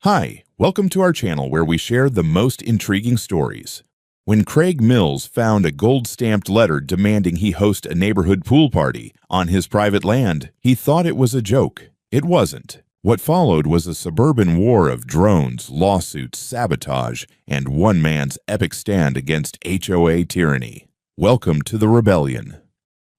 Hi, welcome to our channel where we share the most intriguing stories. When Craig Mills found a gold-stamped letter demanding he host a neighborhood pool party on his private land, he thought it was a joke. It wasn't. What followed was a suburban war of drones, lawsuits, sabotage, and one man's epic stand against HOA tyranny. Welcome to the rebellion.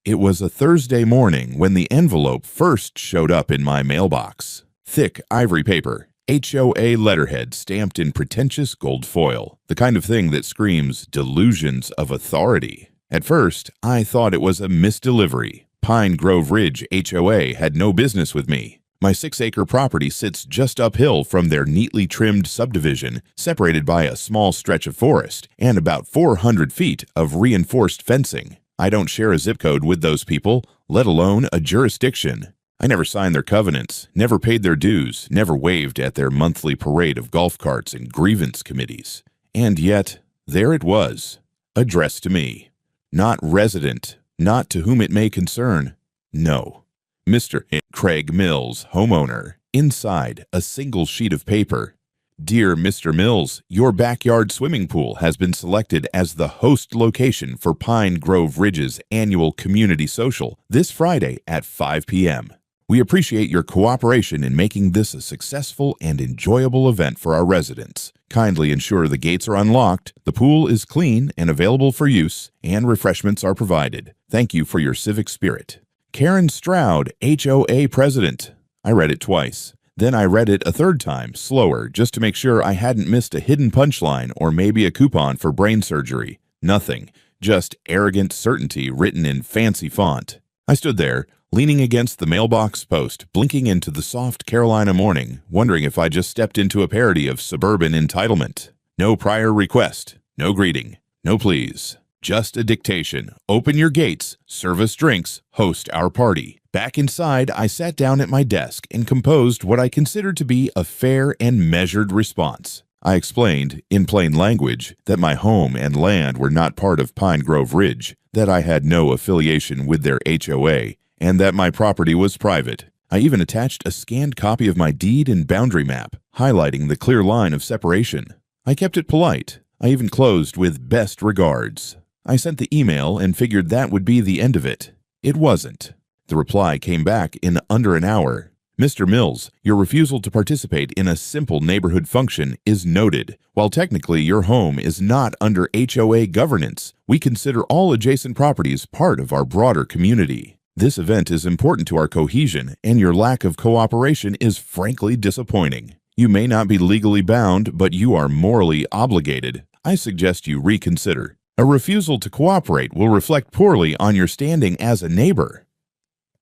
It was a Thursday morning when the envelope first showed up in my mailbox. Thick ivory paper, HOA letterhead stamped in pretentious gold foil, the kind of thing that screams delusions of authority. At first, I thought it was a misdelivery. Pine Grove Ridge HOA had no business with me. My 6-acre property sits just uphill from their neatly trimmed subdivision, separated by a small stretch of forest and about 400 feet of reinforced fencing. I don't share a zip code with those people, let alone a jurisdiction. I never signed their covenants, never paid their dues, never waved at their monthly parade of golf carts and grievance committees. And yet, there it was, addressed to me. Not resident, not to whom it may concern. No. Mr. Craig Mills, homeowner. Inside, a single sheet of paper. Dear Mr. Mills, your backyard swimming pool has been selected as the host location for Pine Grove Ridge's annual community social this Friday at 5 p.m. We appreciate your cooperation in making this a successful and enjoyable event for our residents. Kindly ensure the gates are unlocked, the pool is clean and available for use, and refreshments are provided. Thank you for your civic spirit. Karen Stroud, HOA President. I read it twice. Then I read it a third time, slower, just to make sure I hadn't missed a hidden punchline or maybe a coupon for brain surgery. Nothing. Just arrogant certainty written in fancy font. I stood there, leaning against the mailbox post, blinking into the soft Carolina morning, wondering if I just stepped into a parody of suburban entitlement. No prior request, no greeting, no please. Just a dictation. Open your gates, serve us drinks, host our party. Back inside, I sat down at my desk and composed what I considered to be a fair and measured response. I explained, in plain language, that my home and land were not part of Pine Grove Ridge, that I had no affiliation with their HOA, and that my property was private. I even attached a scanned copy of my deed and boundary map, highlighting the clear line of separation. I kept it polite. I even closed with best regards. I sent the email and figured that would be the end of it. It wasn't. The reply came back in under an hour. Mr. Mills, your refusal to participate in a simple neighborhood function is noted. While technically your home is not under HOA governance, we consider all adjacent properties part of our broader community. This event is important to our cohesion, and your lack of cooperation is frankly disappointing. You may not be legally bound, but you are morally obligated. I suggest you reconsider. A refusal to cooperate will reflect poorly on your standing as a neighbor.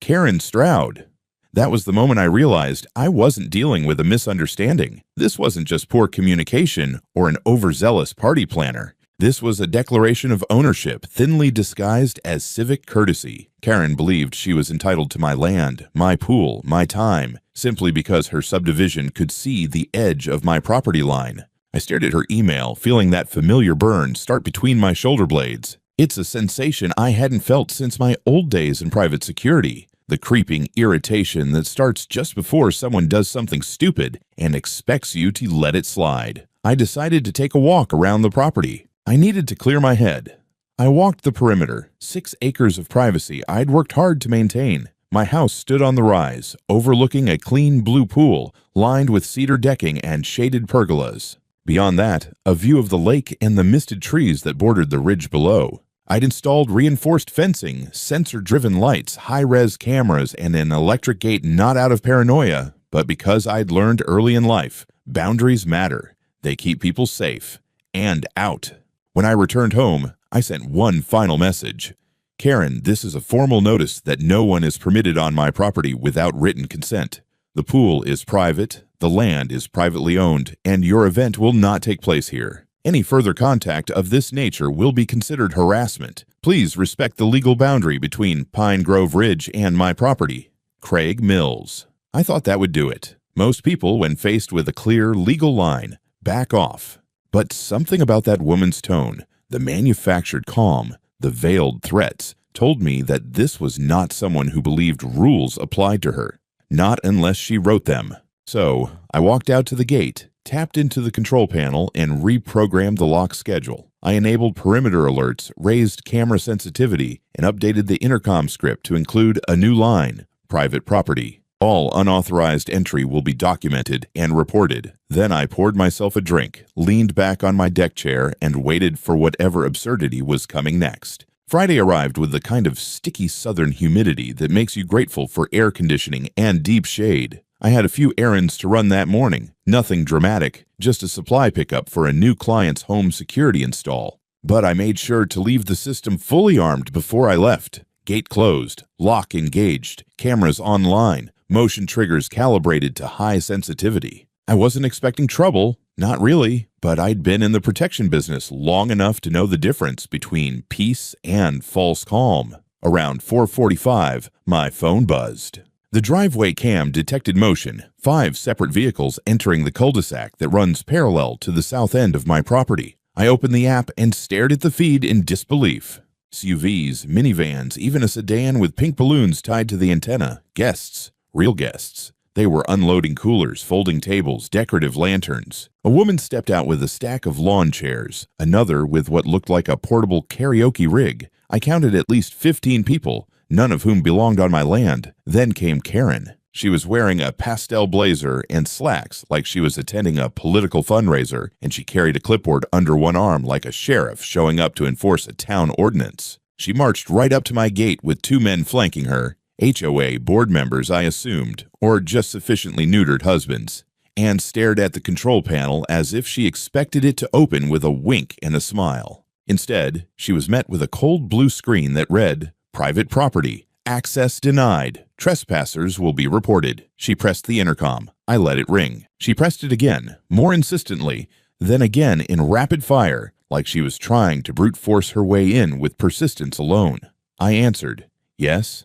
Karen Stroud. That was the moment I realized I wasn't dealing with a misunderstanding. This wasn't just poor communication or an overzealous party planner. This was a declaration of ownership, thinly disguised as civic courtesy. Karen believed she was entitled to my land, my pool, my time, simply because her subdivision could see the edge of my property line. I stared at her email, feeling that familiar burn start between my shoulder blades. It's a sensation I hadn't felt since my old days in private security. The creeping irritation that starts just before someone does something stupid and expects you to let it slide. I decided to take a walk around the property. I needed to clear my head. I walked the perimeter, 6 acres of privacy I'd worked hard to maintain. My house stood on the rise, overlooking a clean blue pool lined with cedar decking and shaded pergolas. Beyond that, a view of the lake and the misted trees that bordered the ridge below. I'd installed reinforced fencing, sensor-driven lights, high-res cameras, and an electric gate not out of paranoia, but because I'd learned early in life, boundaries matter. They keep people safe and out. When I returned home, I sent one final message. Karen, this is a formal notice that no one is permitted on my property without written consent. The pool is private, the land is privately owned, and your event will not take place here. Any further contact of this nature will be considered harassment. Please respect the legal boundary between Pine Grove Ridge and my property. Craig Mills. I thought that would do it. Most people, when faced with a clear legal line, back off. But something about that woman's tone, the manufactured calm, the veiled threats, told me that this was not someone who believed rules applied to her. Not unless she wrote them. So I walked out to the gate, tapped into the control panel, and reprogrammed the lock schedule. I enabled perimeter alerts, raised camera sensitivity, and updated the intercom script to include a new line, private property. All unauthorized entry will be documented and reported. Then I poured myself a drink, leaned back on my deck chair, and waited for whatever absurdity was coming next. Friday arrived with the kind of sticky southern humidity that makes you grateful for air conditioning and deep shade. I had a few errands to run that morning, nothing dramatic, just a supply pickup for a new client's home security install. But I made sure to leave the system fully armed before I left. Gate closed, lock engaged, cameras online, motion triggers calibrated to high sensitivity. I wasn't expecting trouble, not really, but I'd been in the protection business long enough to know the difference between peace and false calm. Around 4:45, my phone buzzed. The driveway cam detected motion, 5 separate vehicles entering the cul-de-sac that runs parallel to the south end of my property. I opened the app and stared at the feed in disbelief. SUVs, minivans, even a sedan with pink balloons tied to the antenna. Guests. Real guests. They were unloading coolers, folding tables, decorative lanterns. A woman stepped out with a stack of lawn chairs, another with what looked like a portable karaoke rig. I counted at least 15 people, none of whom belonged on my land. Then came Karen. She was wearing a pastel blazer and slacks like she was attending a political fundraiser, and she carried a clipboard under one arm like a sheriff showing up to enforce a town ordinance. She marched right up to my gate with 2 men flanking her, HOA board members I assumed, or just sufficiently neutered husbands, and stared at the control panel as if she expected it to open with a wink and a smile. Instead, she was met with a cold blue screen that read, "Private property. Access denied. Trespassers will be reported." She pressed the intercom. I let it ring. She pressed it again, more insistently, then again in rapid fire, like she was trying to brute force her way in with persistence alone. I answered, "Yes."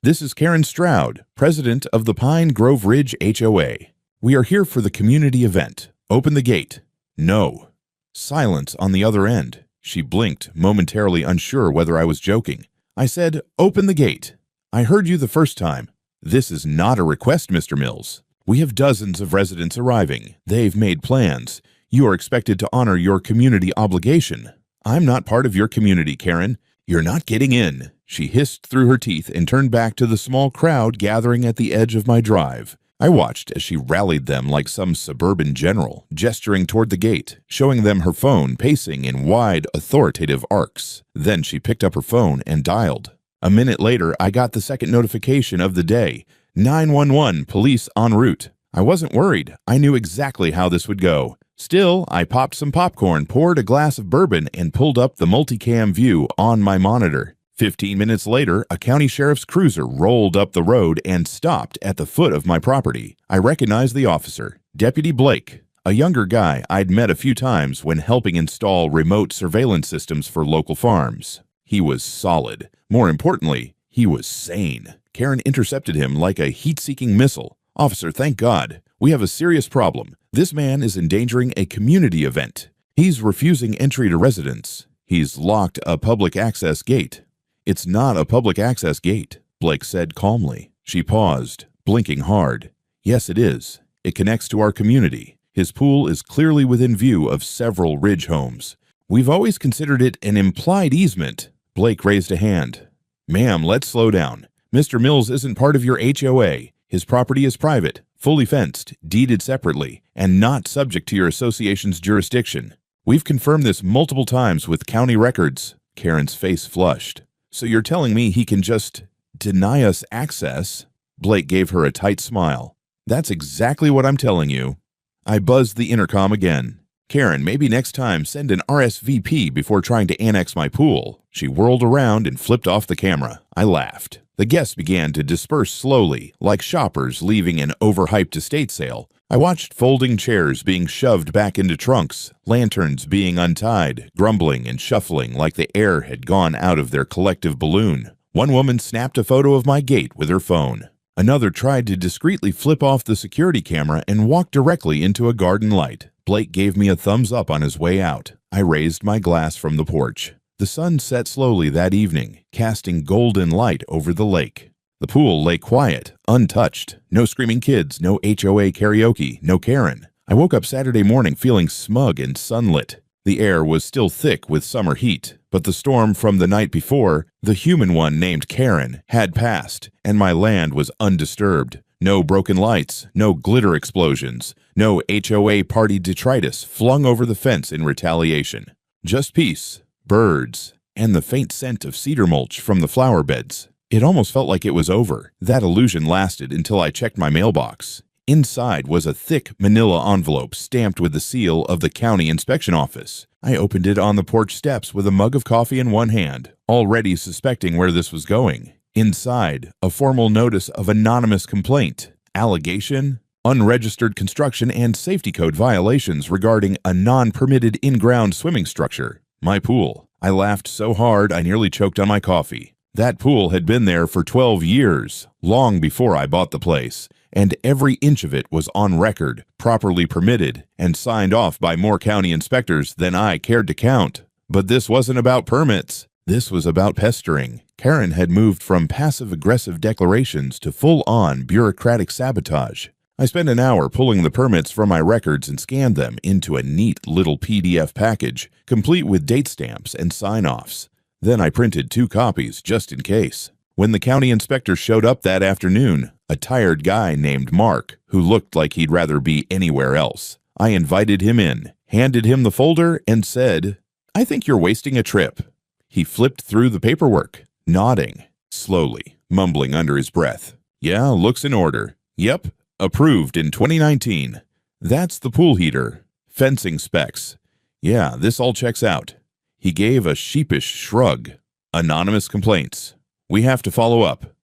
"This is Karen Stroud, president of the Pine Grove Ridge HOA. We are here for the community event. Open the gate." "No." Silence on the other end. She blinked, momentarily unsure whether I was joking. I said, "Open the gate." "I heard you the first time." "This is not a request, Mr. Mills. We have dozens of residents arriving. They've made plans. You are expected to honor your community obligation." "I'm not part of your community, Karen. You're not getting in." She hissed through her teeth and turned back to the small crowd gathering at the edge of my drive. I watched as she rallied them like some suburban general, gesturing toward the gate, showing them her phone pacing in wide, authoritative arcs. Then she picked up her phone and dialed. A minute later, I got the second notification of the day. 911, police en route. I wasn't worried. I knew exactly how this would go. Still, I popped some popcorn, poured a glass of bourbon, and pulled up the multicam view on my monitor. 15 minutes later, a county sheriff's cruiser rolled up the road and stopped at the foot of my property. I recognized the officer, Deputy Blake, a younger guy I'd met a few times when helping install remote surveillance systems for local farms. He was solid. More importantly, he was sane. Karen intercepted him like a heat-seeking missile. "Officer, thank God. We have a serious problem. This man is endangering a community event. He's refusing entry to residents. He's locked a public access gate." "It's not a public access gate," Blake said calmly. She paused, blinking hard. "Yes, it is. It connects to our community. His pool is clearly within view of several ridge homes. We've always considered it an implied easement." Blake raised a hand. "Ma'am, let's slow down. Mr. Mills isn't part of your HOA. His property is private, fully fenced, deeded separately, and not subject to your association's jurisdiction. We've confirmed this multiple times with county records." Karen's face flushed. "So you're telling me he can just deny us access?" Blake gave her a tight smile. "That's exactly what I'm telling you." I buzzed the intercom again. "Karen, maybe next time send an RSVP before trying to annex my pool." She whirled around and flipped off the camera. I laughed. The guests began to disperse slowly, like shoppers leaving an overhyped estate sale. I watched folding chairs being shoved back into trunks, lanterns being untied, grumbling and shuffling like the air had gone out of their collective balloon. One woman snapped a photo of my gate with her phone. Another tried to discreetly flip off the security camera and walk directly into a garden light. Blake gave me a thumbs up on his way out. I raised my glass from the porch. The sun set slowly that evening, casting golden light over the lake. The pool lay quiet, untouched. No screaming kids, no HOA karaoke, no Karen. I woke up Saturday morning feeling smug and sunlit. The air was still thick with summer heat, but the storm from the night before, the human one named Karen, had passed, and my land was undisturbed. No broken lights, no glitter explosions, no HOA party detritus flung over the fence in retaliation. Just peace, birds, and the faint scent of cedar mulch from the flower beds. It almost felt like it was over. That illusion lasted until I checked my mailbox. Inside was a thick manila envelope stamped with the seal of the county inspection office. I opened it on the porch steps with a mug of coffee in one hand, already suspecting where this was going. Inside, a formal notice of anonymous complaint, allegation, unregistered construction and safety code violations regarding a non-permitted in-ground swimming structure. My pool. I laughed so hard I nearly choked on my coffee. That pool had been there for 12 years, long before I bought the place, and every inch of it was on record, properly permitted, and signed off by more county inspectors than I cared to count. But this wasn't about permits. This was about pestering. Karen had moved from passive-aggressive declarations to full-on bureaucratic sabotage. I spent an hour pulling the permits from my records and scanned them into a neat little PDF package, complete with date stamps and sign-offs. Then I printed 2 copies just in case. When the county inspector showed up that afternoon, a tired guy named Mark, who looked like he'd rather be anywhere else, I invited him in, handed him the folder, and said, "I think you're wasting a trip." He flipped through the paperwork, nodding, slowly, mumbling under his breath. "Yeah, looks in order. Yep, approved in 2019. That's the pool heater. Fencing specs. Yeah, this all checks out." He gave a sheepish shrug. "Anonymous complaints. We have to follow up."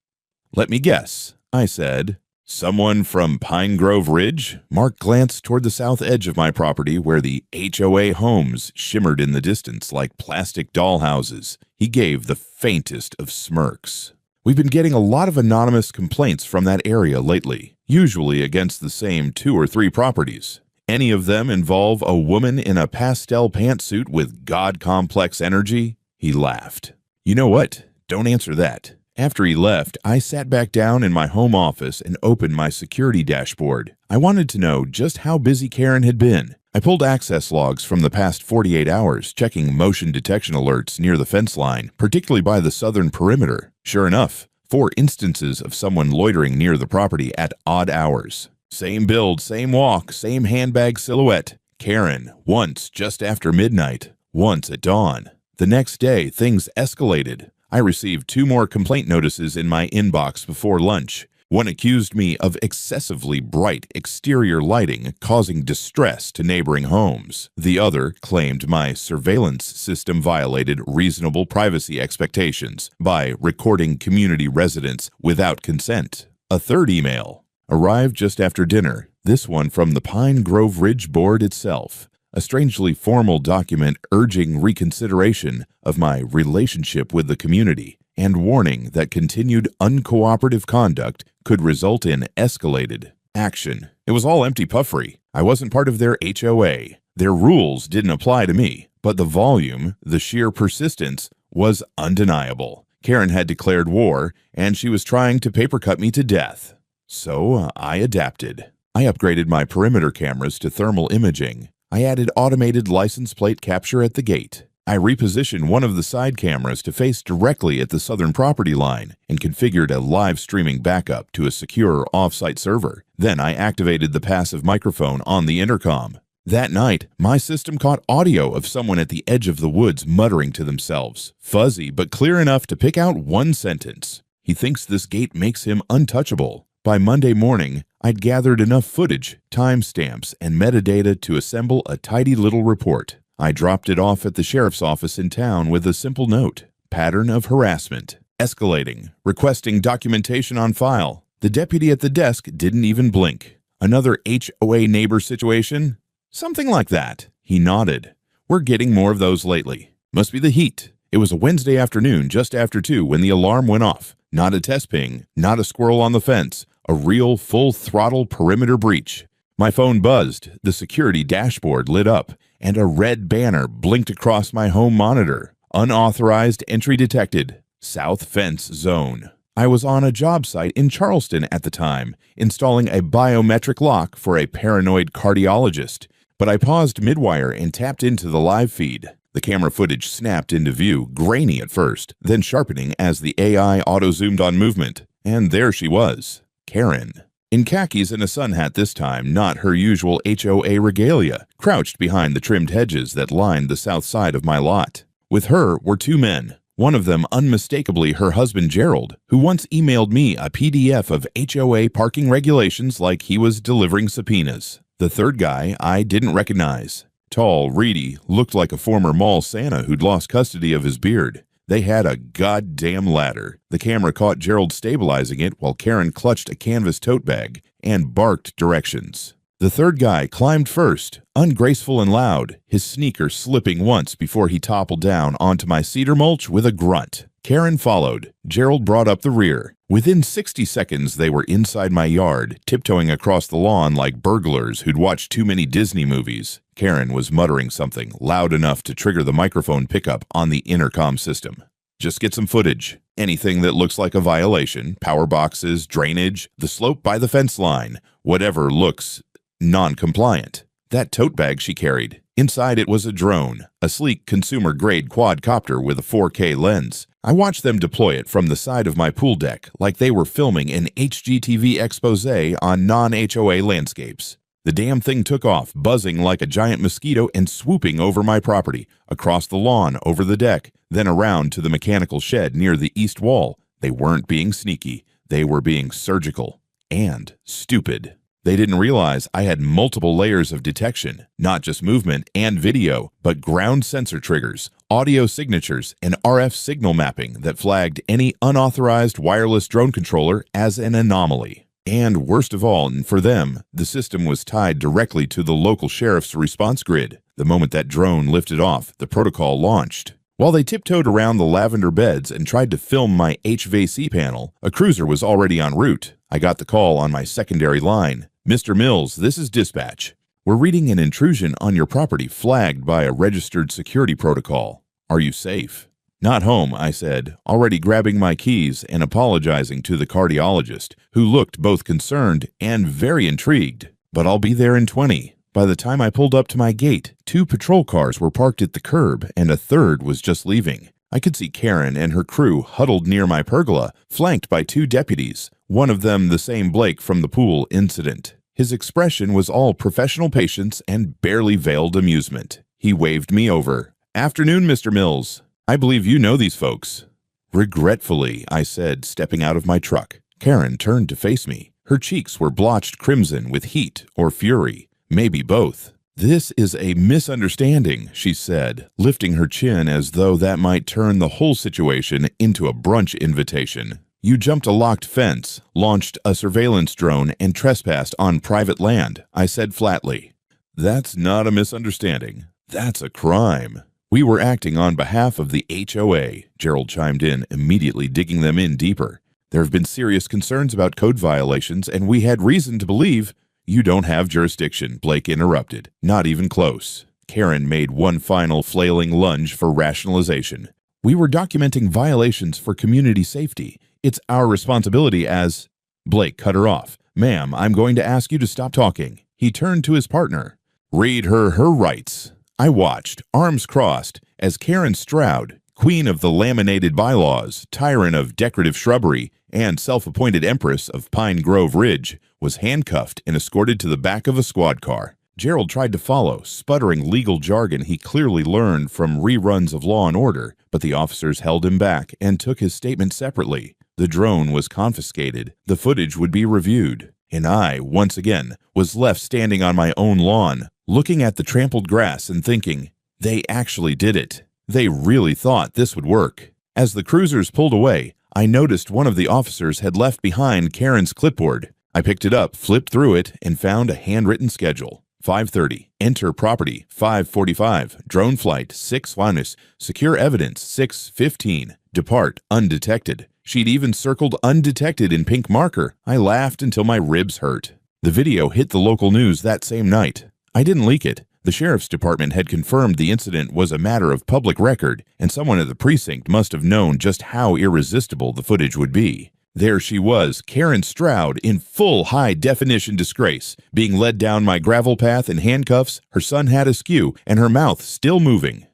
"Let me guess," I said. "Someone from Pine Grove Ridge?" Mark glanced toward the south edge of my property where the HOA homes shimmered in the distance like plastic dollhouses. He gave the faintest of smirks. "We've been getting a lot of anonymous complaints from that area lately, usually against the same 2 or 3 properties. Any of them involve a woman in a pastel pantsuit with God-complex energy?" He laughed. "You know what? Don't answer that." After he left, I sat back down in my home office and opened my security dashboard. I wanted to know just how busy Karen had been. I pulled access logs from the past 48 hours, checking motion detection alerts near the fence line, particularly by the southern perimeter. Sure enough, 4 instances of someone loitering near the property at odd hours. Same build, same walk, same handbag silhouette. Karen, once just after midnight, once at dawn. The next day, things escalated. I received 2 more complaint notices in my inbox before lunch. One accused me of excessively bright exterior lighting causing distress to neighboring homes. The other claimed my surveillance system violated reasonable privacy expectations by recording community residents without consent. A third email arrived just after dinner, this one from the Pine Grove Ridge Board itself. A strangely formal document urging reconsideration of my relationship with the community and warning that continued uncooperative conduct could result in escalated action. It was all empty puffery. I wasn't part of their HOA. Their rules didn't apply to me, but the volume, the sheer persistence, was undeniable. Karen had declared war, and she was trying to paper-cut me to death. So I adapted. I upgraded my perimeter cameras to thermal imaging. I added automated license plate capture at the gate. I repositioned one of the side cameras to face directly at the southern property line and configured a live streaming backup to a secure off-site server. Then I activated the passive microphone on the intercom. That night, my system caught audio of someone at the edge of the woods muttering to themselves, fuzzy but clear enough to pick out one sentence. He thinks this gate makes him untouchable. By Monday morning, I'd gathered enough footage, timestamps, and metadata to assemble a tidy little report. I dropped it off at the sheriff's office in town with a simple note: pattern of harassment, escalating, requesting documentation on file. The deputy at the desk didn't even blink. Another HOA neighbor situation? Something like that. He nodded. We're getting more of those lately. Must be the heat. It was a Wednesday afternoon just after 2 when the alarm went off. Not a test ping, not a squirrel on the fence. A real full-throttle perimeter breach. My phone buzzed, the security dashboard lit up, and a red banner blinked across my home monitor. Unauthorized entry detected. South fence zone. I was on a job site in Charleston at the time, installing a biometric lock for a paranoid cardiologist, but I paused midwire and tapped into the live feed. The camera footage snapped into view, grainy at first, then sharpening as the AI auto-zoomed on movement. And there she was, Karen. In khakis and a sun hat this time, not her usual HOA regalia, crouched behind the trimmed hedges that lined the south side of my lot. With her were two men, one of them unmistakably her husband Gerald, who once emailed me a PDF of HOA parking regulations like he was delivering subpoenas. The third guy I didn't recognize. Tall, reedy, looked like a former mall Santa who'd lost custody of his beard. They had a goddamn ladder. The camera caught Gerald stabilizing it while Karen clutched a canvas tote bag and barked directions. The third guy climbed first, ungraceful and loud, his sneaker slipping once before he toppled down onto my cedar mulch with a grunt. Karen followed. Gerald brought up the rear. Within 60 seconds, they were inside my yard, tiptoeing across the lawn like burglars who'd watched too many Disney movies. Karen was muttering something loud enough to trigger the microphone pickup on the intercom system. Just get some footage. Anything that looks like a violation, power boxes, drainage, the slope by the fence line, whatever looks non-compliant. That tote bag she carried. Inside it was a drone, a sleek consumer-grade quadcopter with a 4K lens. I watched them deploy it from the side of my pool deck like they were filming an HGTV expose on non-HOA landscapes. The damn thing took off, buzzing like a giant mosquito and swooping over my property, across the lawn, over the deck, then around to the mechanical shed near the east wall. They weren't being sneaky. They were being surgical and stupid. They didn't realize I had multiple layers of detection, not just movement and video, but ground sensor triggers, audio signatures, and RF signal mapping that flagged any unauthorized wireless drone controller as an anomaly. And worst of all, for them, the system was tied directly to the local sheriff's response grid. The moment that drone lifted off, the protocol launched. While they tiptoed around the lavender beds and tried to film my HVAC panel, a cruiser was already en route. I got the call on my secondary line. Mr. Mills, this is dispatch. We're reading an intrusion on your property flagged by a registered security protocol. Are you safe? Not home, I said, already grabbing my keys and apologizing to the cardiologist, who looked both concerned and very intrigued. But I'll be there in 20. By the time I pulled up to my gate, 2 patrol cars were parked at the curb and a third was just leaving. I could see Karen and her crew huddled near my pergola, flanked by 2 deputies, one of them the same Blake from the pool incident. His expression was all professional patience and barely veiled amusement. He waved me over. Afternoon, Mr. Mills. I believe you know these folks. Regretfully, I said, stepping out of my truck. Karen turned to face me. Her cheeks were blotched crimson with heat or fury, maybe both. This is a misunderstanding, she said, lifting her chin as though that might turn the whole situation into a brunch invitation. You jumped a locked fence, launched a surveillance drone, and trespassed on private land, I said flatly. That's not a misunderstanding. That's a crime. We were acting on behalf of the HOA, Gerald chimed in, immediately digging them in deeper. There have been serious concerns about code violations, and we had reason to believe— You don't have jurisdiction, Blake interrupted. Not even close. Karen made one final flailing lunge for rationalization. We were documenting violations for community safety. It's our responsibility as— Blake cut her off. Ma'am, I'm going to ask you to stop talking. He turned to his partner. Read her rights. I watched, arms crossed, as Karen Stroud, queen of the laminated bylaws, tyrant of decorative shrubbery, and self-appointed empress of Pine Grove Ridge, was handcuffed and escorted to the back of a squad car. Gerald tried to follow, sputtering legal jargon he clearly learned from reruns of Law & Order, but the officers held him back and took his statement separately. The drone was confiscated, the footage would be reviewed, and I, once again, was left standing on my own lawn, looking at the trampled grass and thinking, they actually did it. They really thought this would work. As the cruisers pulled away, I noticed one of the officers had left behind Karen's clipboard. I picked it up, flipped through it, and found a handwritten schedule. 5:30, enter property. 5:45, drone flight. 6:1, secure evidence. 6:15, depart undetected. She'd even circled undetected in pink marker. I laughed until my ribs hurt. The video hit the local news that same night. I didn't leak it. The sheriff's department had confirmed the incident was a matter of public record, and someone at the precinct must have known just how irresistible the footage would be. There she was, Karen Stroud, in full high-definition disgrace, being led down my gravel path in handcuffs, her sun hat askew, and her mouth still moving.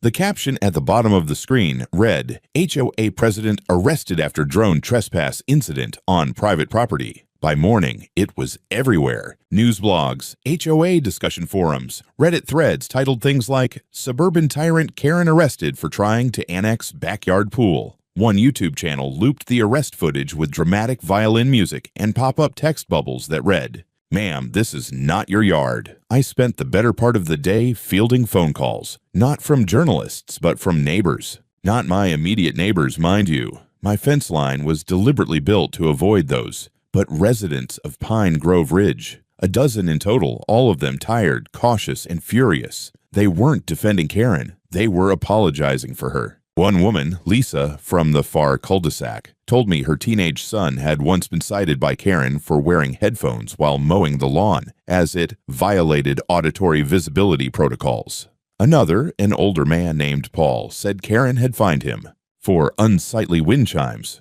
The caption at the bottom of the screen read, HOA President arrested after drone trespass incident on private property. By morning, it was everywhere. News blogs, HOA discussion forums, Reddit threads titled things like, Suburban Tyrant Karen Arrested for Trying to Annex Backyard Pool. One YouTube channel looped the arrest footage with dramatic violin music and pop-up text bubbles that read, Ma'am, this is not your yard. I spent the better part of the day fielding phone calls, not from journalists, but from neighbors. Not my immediate neighbors, mind you. My fence line was deliberately built to avoid those, but residents of Pine Grove Ridge. A dozen in total, all of them tired, cautious, and furious. They weren't defending Karen. They were apologizing for her. One woman, Lisa, from the far cul-de-sac, told me her teenage son had once been cited by Karen for wearing headphones while mowing the lawn, as it violated auditory visibility protocols. Another, an older man named Paul, said Karen had fined him for unsightly wind chimes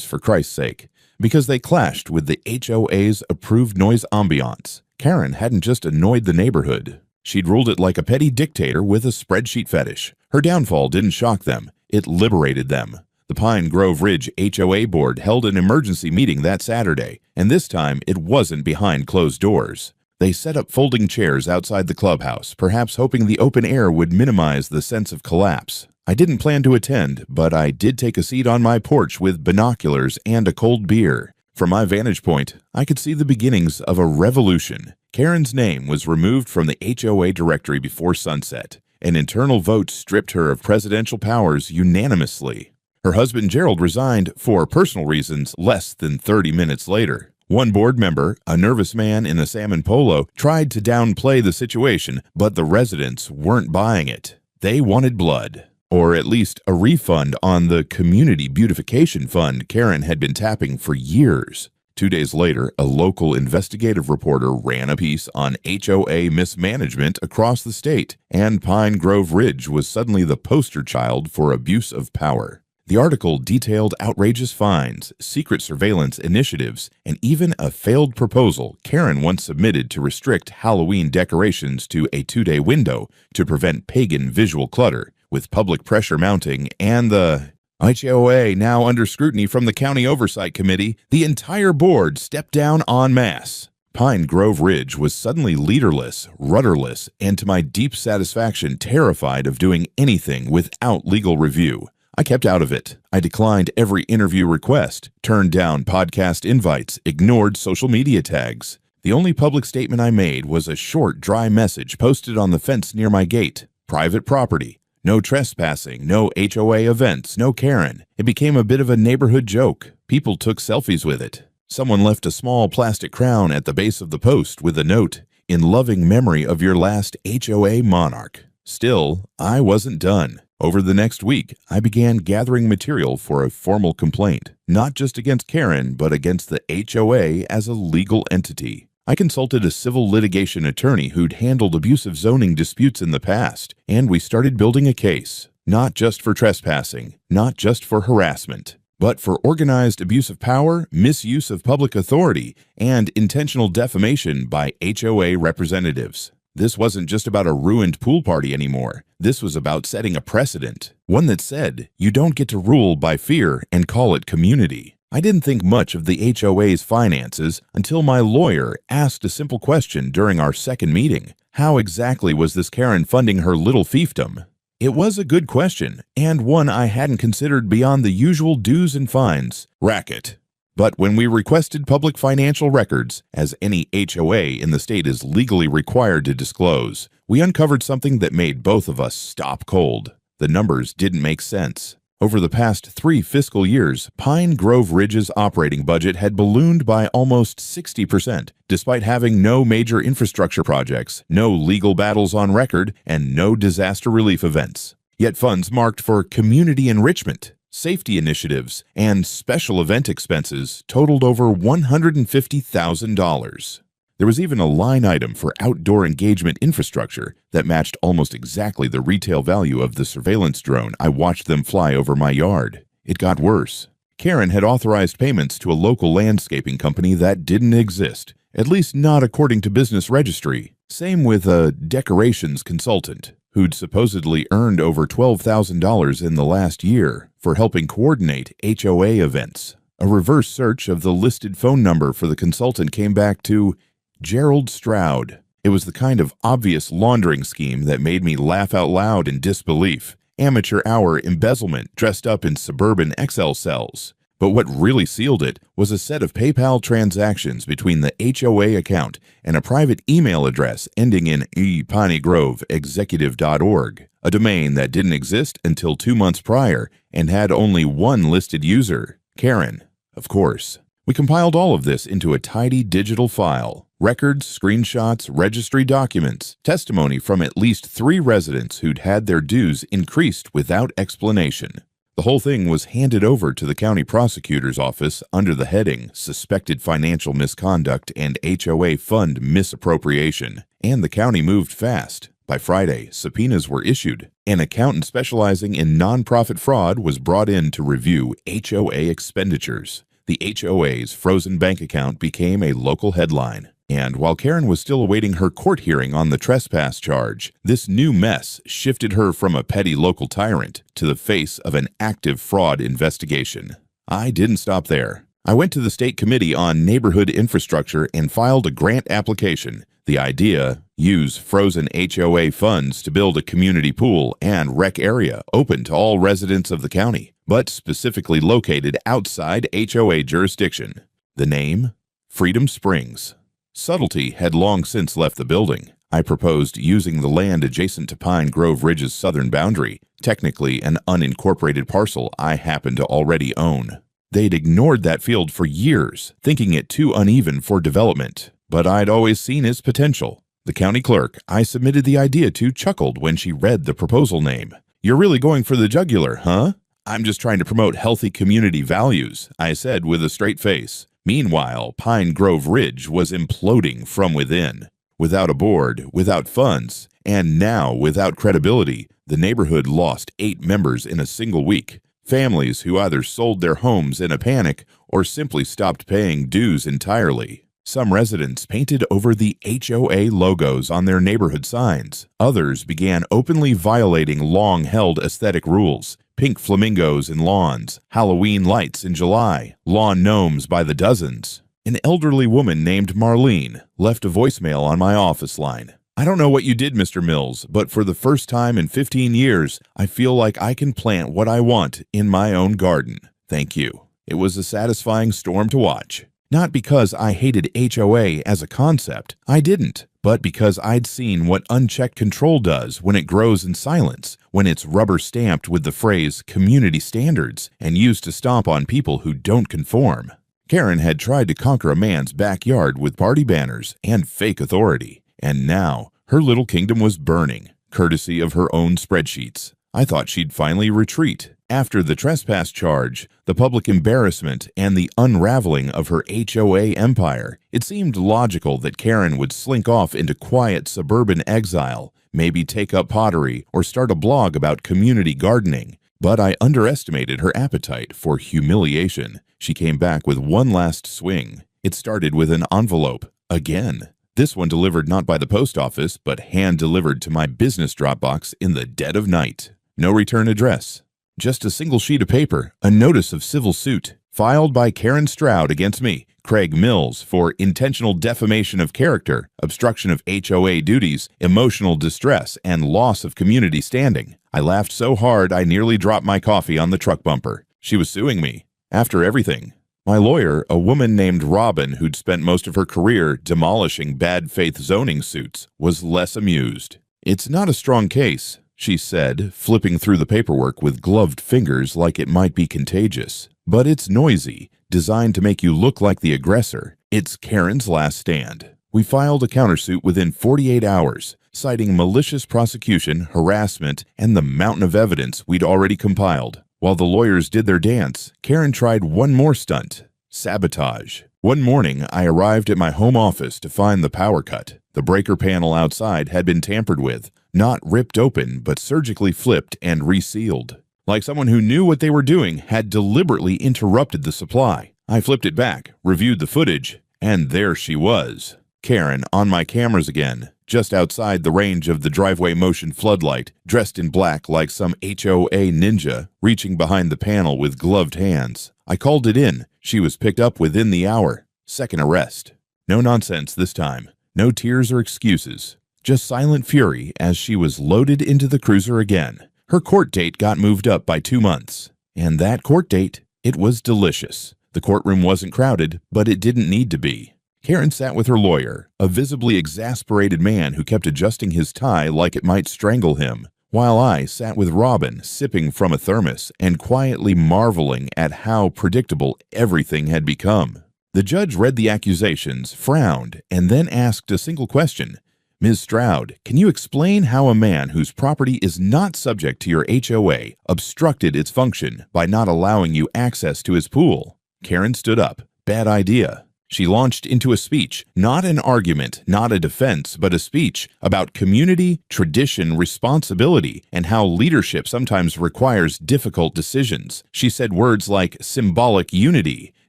for Christ's sake, because they clashed with the HOA's approved noise ambiance. Karen hadn't just annoyed the neighborhood. She'd ruled it like a petty dictator with a spreadsheet fetish. Her downfall didn't shock them. It liberated them. The Pine Grove Ridge HOA board held an emergency meeting that Saturday, and this time it wasn't behind closed doors. They set up folding chairs outside the clubhouse, perhaps hoping the open air would minimize the sense of collapse. I didn't plan to attend, but I did take a seat on my porch with binoculars and a cold beer. From my vantage point, I could see the beginnings of a revolution. Karen's name was removed from the HOA directory before sunset. An internal vote stripped her of presidential powers unanimously. Her husband Gerald resigned for personal reasons less than 30 minutes later. One board member, a nervous man in a salmon polo, tried to downplay the situation, but the residents weren't buying it. They wanted blood. Or at least a refund on the community beautification fund Karen had been tapping for years. 2 days later, a local investigative reporter ran a piece on HOA mismanagement across the state, and Pine Grove Ridge was suddenly the poster child for abuse of power. The article detailed outrageous fines, secret surveillance initiatives, and even a failed proposal Karen once submitted to restrict Halloween decorations to a 2-day window to prevent pagan visual clutter. With public pressure mounting and the HOA now under scrutiny from the County Oversight Committee, the entire board stepped down en masse. Pine Grove Ridge was suddenly leaderless, rudderless, and to my deep satisfaction terrified of doing anything without legal review. I kept out of it. I declined every interview request, turned down podcast invites, ignored social media tags. The only public statement I made was a short, dry message posted on the fence near my gate. Private property. No trespassing, no HOA events, no Karen. It became a bit of a neighborhood joke. People took selfies with it. Someone left a small plastic crown at the base of the post with a note, "In loving memory of your last HOA monarch." Still, I wasn't done. Over the next week, I began gathering material for a formal complaint, not just against Karen, but against the HOA as a legal entity. I consulted a civil litigation attorney who'd handled abusive zoning disputes in the past, and we started building a case, not just for trespassing, not just for harassment, but for organized abuse of power, misuse of public authority, and intentional defamation by HOA representatives. This wasn't just about a ruined pool party anymore. This was about setting a precedent, one that said, you don't get to rule by fear and call it community. I didn't think much of the HOA's finances until my lawyer asked a simple question during our second meeting. How exactly was this Karen funding her little fiefdom? It was a good question, and one I hadn't considered beyond the usual dues and fines. Racket. But when we requested public financial records, as any HOA in the state is legally required to disclose, we uncovered something that made both of us stop cold. The numbers didn't make sense. Over the past 3 fiscal years, Pine Grove Ridge's operating budget had ballooned by almost 60%, despite having no major infrastructure projects, no legal battles on record, and no disaster relief events. Yet funds marked for community enrichment, safety initiatives, and special event expenses totaled over $150,000. There was even a line item for outdoor engagement infrastructure that matched almost exactly the retail value of the surveillance drone I watched them fly over my yard. It got worse. Karen had authorized payments to a local landscaping company that didn't exist, at least not according to Business Registry. Same with a decorations consultant, who'd supposedly earned over $12,000 in the last year for helping coordinate HOA events. A reverse search of the listed phone number for the consultant came back to Gerald Stroud. It was the kind of obvious laundering scheme that made me laugh out loud in disbelief. Amateur hour embezzlement dressed up in suburban Excel cells. But what really sealed it was a set of PayPal transactions between the HOA account and a private email address ending in pineygroveexecutive.org, a domain that didn't exist until 2 months prior and had only one listed user, Karen, of course. We compiled all of this into a tidy digital file. Records, screenshots, registry documents, testimony from at least 3 residents who'd had their dues increased without explanation. The whole thing was handed over to the county prosecutor's office under the heading Suspected Financial Misconduct and HOA Fund Misappropriation, and the county moved fast. By Friday, subpoenas were issued. An accountant specializing in nonprofit fraud was brought in to review HOA expenditures. The HOA's frozen bank account became a local headline. And while Karen was still awaiting her court hearing on the trespass charge, this new mess shifted her from a petty local tyrant to the face of an active fraud investigation. I didn't stop there. I went to the State Committee on Neighborhood Infrastructure and filed a grant application. The idea: use frozen HOA funds to build a community pool and rec area open to all residents of the county, but specifically located outside HOA jurisdiction. The name? Freedom Springs. Subtlety had long since left the building. I proposed using the land adjacent to Pine Grove Ridge's southern boundary, technically an unincorporated parcel I happened to already own. They'd ignored that field for years, thinking it too uneven for development, but I'd always seen its potential. The county clerk I submitted the idea to chuckled when she read the proposal name. "You're really going for the jugular, huh?" "I'm just trying to promote healthy community values," I said with a straight face. Meanwhile, Pine Grove Ridge was imploding from within. Without a board, without funds, and now without credibility, the neighborhood lost 8 members in a single week. Families who either sold their homes in a panic or simply stopped paying dues entirely. Some residents painted over the HOA logos on their neighborhood signs. Others began openly violating long-held aesthetic rules. Pink flamingos in lawns, Halloween lights in July, lawn gnomes by the dozens. An elderly woman named Marlene left a voicemail on my office line. "I don't know what you did, Mr. Mills, but for the first time in 15 years, I feel like I can plant what I want in my own garden. Thank you." It was a satisfying storm to watch. Not because I hated HOA as a concept, I didn't, but because I'd seen what unchecked control does when it grows in silence, when it's rubber-stamped with the phrase community standards and used to stomp on people who don't conform. Karen had tried to conquer a man's backyard with party banners and fake authority, and now her little kingdom was burning, courtesy of her own spreadsheets. I thought she'd finally retreat. After the trespass charge, the public embarrassment, and the unraveling of her HOA empire, it seemed logical that Karen would slink off into quiet suburban exile, maybe take up pottery or start a blog about community gardening. But I underestimated her appetite for humiliation. She came back with one last swing. It started with an envelope, again. This one delivered not by the post office, but hand-delivered to my business Dropbox in the dead of night. No return address. Just a single sheet of paper, a notice of civil suit, filed by Karen Stroud against me, Craig Mills, for intentional defamation of character, obstruction of HOA duties, emotional distress, and loss of community standing. I laughed so hard I nearly dropped my coffee on the truck bumper. She was suing me. After everything. My lawyer, a woman named Robin who'd spent most of her career demolishing bad faith zoning suits, was less amused. "It's not a strong case," she said, flipping through the paperwork with gloved fingers like it might be contagious. "But it's noisy, designed to make you look like the aggressor. It's Karen's last stand." We filed a countersuit within 48 hours, citing malicious prosecution, harassment, and the mountain of evidence we'd already compiled. While the lawyers did their dance, Karen tried one more stunt: sabotage. One morning, I arrived at my home office to find the power cut. The breaker panel outside had been tampered with, not ripped open, but surgically flipped and resealed. like someone who knew what they were doing had deliberately interrupted the supply. I flipped it back, reviewed the footage, and there she was. Karen on my cameras again, just outside the range of the driveway motion floodlight, dressed in black like some HOA ninja, reaching behind the panel with gloved hands. I called it in. She was picked up within the hour. Second arrest. No nonsense this time. No tears or excuses. Just silent fury as she was loaded into the cruiser again. Her court date got moved up by 2 months. And that court date, it was delicious. The courtroom wasn't crowded, but it didn't need to be. Karen sat with her lawyer, a visibly exasperated man who kept adjusting his tie like it might strangle him, while I sat with Robin, sipping from a thermos and quietly marveling at how predictable everything had become. The judge read the accusations, frowned, and then asked a single question. Ms. Stroud, can you explain how a man whose property is not subject to your HOA obstructed its function by not allowing you access to his pool? Karen stood up. Bad idea. She launched into a speech, not an argument, not a defense, but a speech about community, tradition, responsibility, and how leadership sometimes requires difficult decisions. She said words like symbolic unity,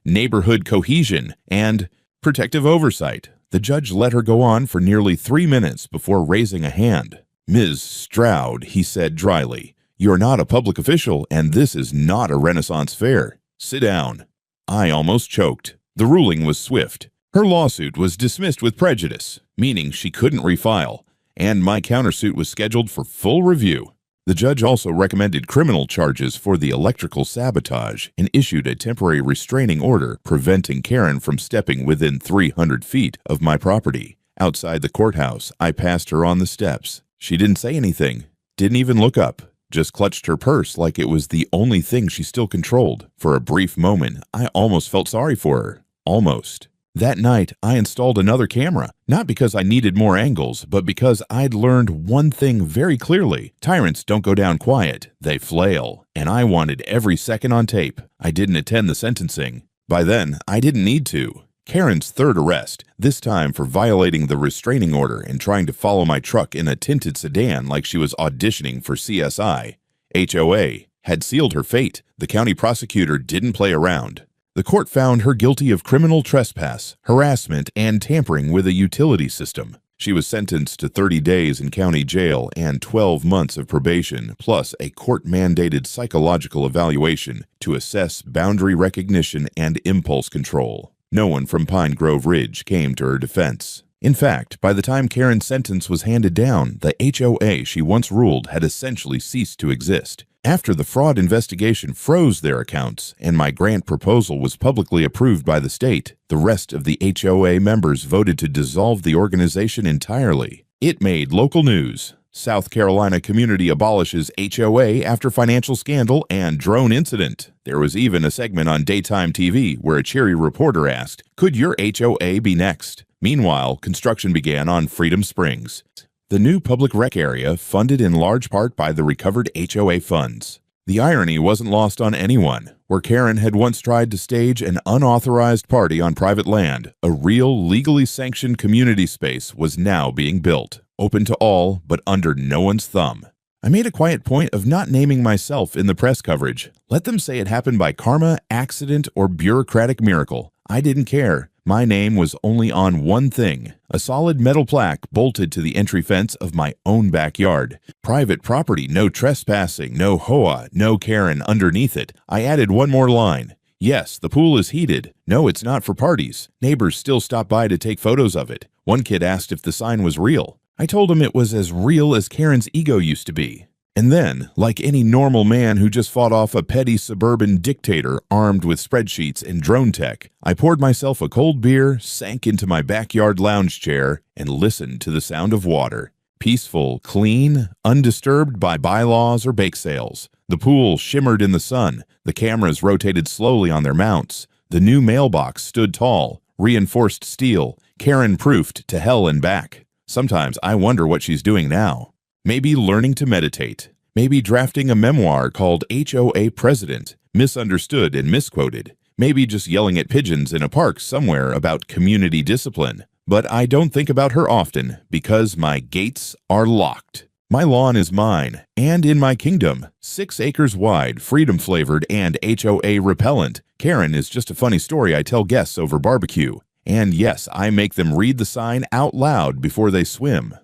neighborhood cohesion, and protective oversight. The judge let her go on for nearly 3 minutes before raising a hand. Ms. Stroud, he said dryly, you're not a public official, and this is not a Renaissance fair. Sit down. I almost choked. The ruling was swift. Her lawsuit was dismissed with prejudice, meaning she couldn't refile, and my countersuit was scheduled for full review. The judge also recommended criminal charges for the electrical sabotage and issued a temporary restraining order preventing Karen from stepping within 300 feet of my property. Outside the courthouse, I passed her on the steps. She didn't say anything, didn't even look up. Just clutched her purse like it was the only thing she still controlled. For a brief moment, I almost felt sorry for her. Almost. That night, I installed another camera, not because I needed more angles, but because I'd learned one thing very clearly. Tyrants don't go down quiet, they flail, and I wanted every second on tape. I didn't attend the sentencing. By then, I didn't need to. Karen's third arrest, this time for violating the restraining order and trying to follow my truck in a tinted sedan like she was auditioning for CSI. HOA had sealed her fate. The county prosecutor didn't play around. The court found her guilty of criminal trespass, harassment, and tampering with a utility system. She was sentenced to 30 days in county jail and 12 months of probation, plus a court-mandated psychological evaluation to assess boundary recognition and impulse control. No one from Pine Grove Ridge came to her defense. In fact, by the time Karen's sentence was handed down, the HOA she once ruled had essentially ceased to exist. After the fraud investigation froze their accounts and my grant proposal was publicly approved by the state, the rest of the HOA members voted to dissolve the organization entirely. It made local news. South Carolina community abolishes HOA after financial scandal and drone incident. There was even a segment on daytime TV where a cheery reporter asked, "Could your HOA be next?" Meanwhile, construction began on Freedom Springs, the new public rec area funded in large part by the recovered HOA funds. The irony wasn't lost on anyone. Where Karen had once tried to stage an unauthorized party on private land, a real, legally sanctioned community space was now being built, open to all, but under no one's thumb. I made a quiet point of not naming myself in the press coverage. Let them say it happened by karma, accident, or bureaucratic miracle. I didn't care. My name was only on one thing, a solid metal plaque bolted to the entry fence of my own backyard. Private property, no trespassing, no HOA, no Karen underneath it. I added one more line. Yes, the pool is heated. No, it's not for parties. Neighbors still stop by to take photos of it. One kid asked if the sign was real. I told him it was as real as Karen's ego used to be. And then, like any normal man who just fought off a petty suburban dictator armed with spreadsheets and drone tech, I poured myself a cold beer, sank into my backyard lounge chair, and listened to the sound of water. Peaceful, clean, undisturbed by bylaws or bake sales. The pool shimmered in the sun. The cameras rotated slowly on their mounts. The new mailbox stood tall, reinforced steel, Karen-proofed to hell and back. Sometimes I wonder what she's doing now. Maybe learning to meditate. Maybe drafting a memoir called HOA President, misunderstood and misquoted. Maybe just yelling at pigeons in a park somewhere about community discipline. But I don't think about her often because my gates are locked. My lawn is mine, and in my kingdom, 6 acres wide, freedom-flavored, and HOA repellent. Karen is just a funny story I tell guests over barbecue. And yes, I make them read the sign out loud before they swim.